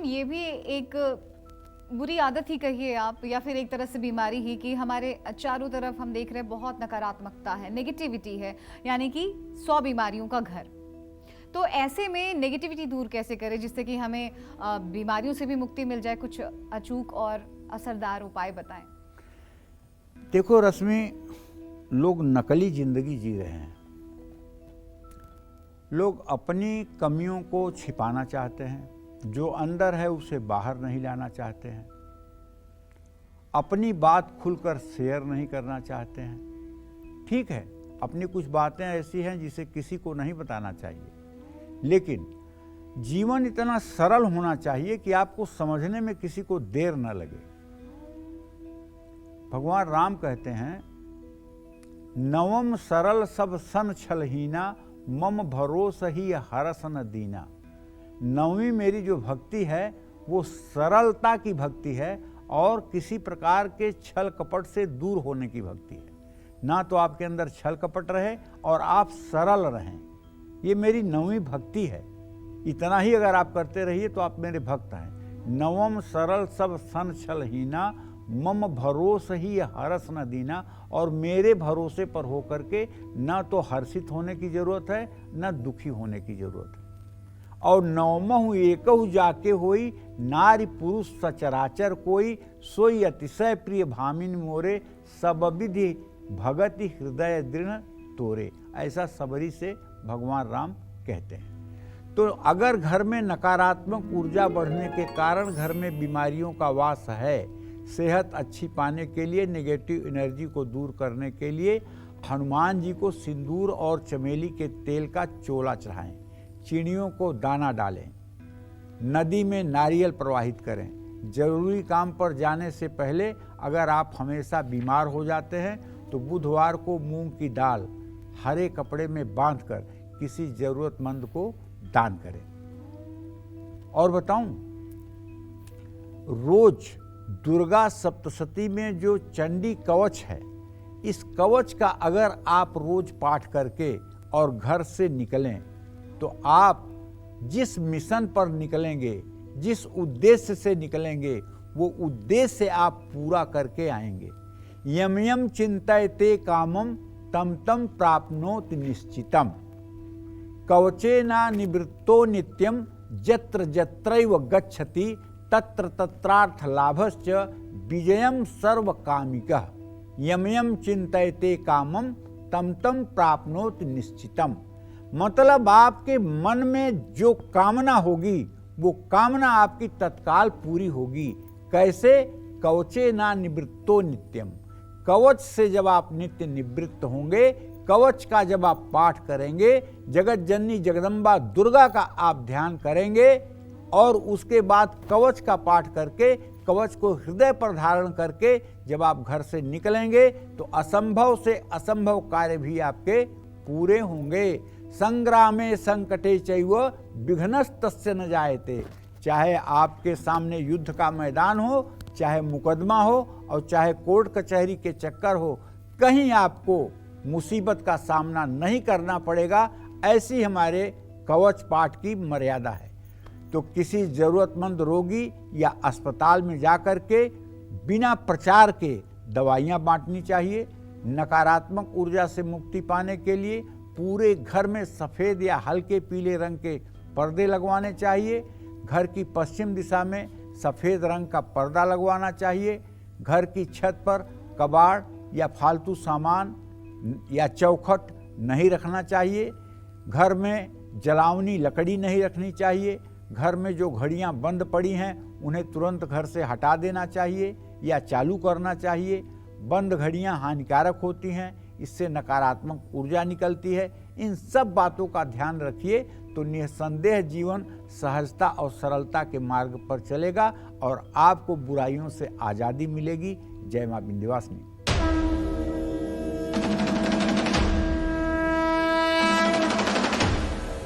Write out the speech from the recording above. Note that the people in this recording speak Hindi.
ये भी एक बुरी आदत ही कहिए आप, या फिर एक तरह से बीमारी ही, कि हमारे चारों तरफ हम देख रहे हैं बहुत नकारात्मकता है, नेगेटिविटी है, यानी कि 100 बीमारियों का घर। तो ऐसे में नेगेटिविटी दूर कैसे करें जिससे कि हमें बीमारियों से भी मुक्ति मिल जाए? कुछ अचूक और असरदार उपाय बताएं। देखो रश्मि, लोग नकली जिंदगी जी रहे हैं। लोग अपनी कमियों को छिपाना चाहते हैं, जो अंदर है उसे बाहर नहीं लाना चाहते हैं, अपनी बात खुलकर शेयर नहीं करना चाहते हैं। ठीक है, अपनी कुछ बातें ऐसी हैं जिसे किसी को नहीं बताना चाहिए, लेकिन जीवन इतना सरल होना चाहिए कि आपको समझने में किसी को देर न लगे। भगवान राम कहते हैं, नवम सरल सब सन छलहीना, मम भरोस ही हरस न दीना। नववीं मेरी जो भक्ति है वो सरलता की भक्ति है और किसी प्रकार के छल कपट से दूर होने की भक्ति है। ना तो आपके अंदर छल कपट रहे और आप सरल रहें, ये मेरी नववीं भक्ति है। इतना ही अगर आप करते रहिए तो आप मेरे भक्त हैं। नवम सरल सब सन छलहीना, मम भरोस ही हरस न दीना। और मेरे भरोसे पर होकर के न तो हर्षित होने की जरूरत है, न दुखी होने की जरूरत है। और नवमहु एकहु जाके होई, नारी पुरुष सचराचर कोई, सोई अतिशय प्रिय भामिन मोरे, सब विधि भगति हृदय दृढ़ तोरे। ऐसा सबरी से भगवान राम कहते हैं। तो अगर घर में नकारात्मक ऊर्जा बढ़ने के कारण घर में बीमारियों का वास है, सेहत अच्छी पाने के लिए, नेगेटिव एनर्जी को दूर करने के लिए हनुमान जी को सिंदूर और चमेली के तेल का चोला चढ़ाएं, चिड़ियों को दाना डालें, नदी में नारियल प्रवाहित करें। जरूरी काम पर जाने से पहले अगर आप हमेशा बीमार हो जाते हैं तो बुधवार को मूंग की दाल हरे कपड़े में बांधकर किसी जरूरतमंद को दान करें। और बताऊं, रोज दुर्गा सप्तशती में जो चंडी कवच है, इस कवच का अगर आप रोज पाठ करके और घर से निकलें तो आप जिस मिशन पर निकलेंगे, जिस उद्देश्य से निकलेंगे, वो उद्देश्य आप पूरा करके आएंगे। यम यम चिंतयते कामम तम तम प्राप्नोति निश्चितम, कवचेना निवृत्तो नित्यम, जत्र जत्रैव गच्छति तत्र तत्रार्थ लाभश्च विजयम सर्व कामिकः। यम यम चिंतयते कामम तम तम प्राप्नोति निश्चितम। मतलब आपके मन में जो कामना होगी वो कामना आपकी तत्काल पूरी होगी। कैसे? कवचे ना निवृत्तो नित्यम। कवच से जब आप नित्य निवृत्त होंगे, कवच का जब आप पाठ करेंगे, जगत जननी जगदम्बा दुर्गा का आप ध्यान करेंगे और उसके बाद कवच का पाठ करके, कवच को हृदय पर धारण करके जब आप घर से निकलेंगे तो असंभव से असंभव कार्य भी आपके पूरे होंगे। संग्रामे संकटे चैव विघ्नस्तस्य न जायते। चाहे आपके सामने युद्ध का मैदान हो, चाहे मुकदमा हो और चाहे कोर्ट कचहरी के चक्कर हो, कहीं आपको मुसीबत का सामना नहीं करना पड़ेगा। ऐसी हमारे कवच पाठ की मर्यादा है। तो किसी जरूरतमंद रोगी या अस्पताल में जाकर के बिना प्रचार के दवाइयाँ बांटनी चाहिए। नकारात्मक ऊर्जा से मुक्ति पाने के लिए पूरे घर में सफ़ेद या हल्के पीले रंग के पर्दे लगवाने चाहिए। घर की पश्चिम दिशा में सफ़ेद रंग का पर्दा लगवाना चाहिए। घर की छत पर कबाड़ या फालतू सामान या चौखट नहीं रखना चाहिए। घर में जलावनी लकड़ी नहीं रखनी चाहिए। घर में जो घड़ियां बंद पड़ी हैं उन्हें तुरंत घर से हटा देना चाहिए या चालू करना चाहिए। बंद घड़ियां हानिकारक होती हैं, इससे नकारात्मक ऊर्जा निकलती है। इन सब बातों का ध्यान रखिए तो निसंदेह जीवन सहजता और सरलता के मार्ग पर चलेगा और आपको बुराइयों से आज़ादी मिलेगी। जय मां विंध्यवासिनी।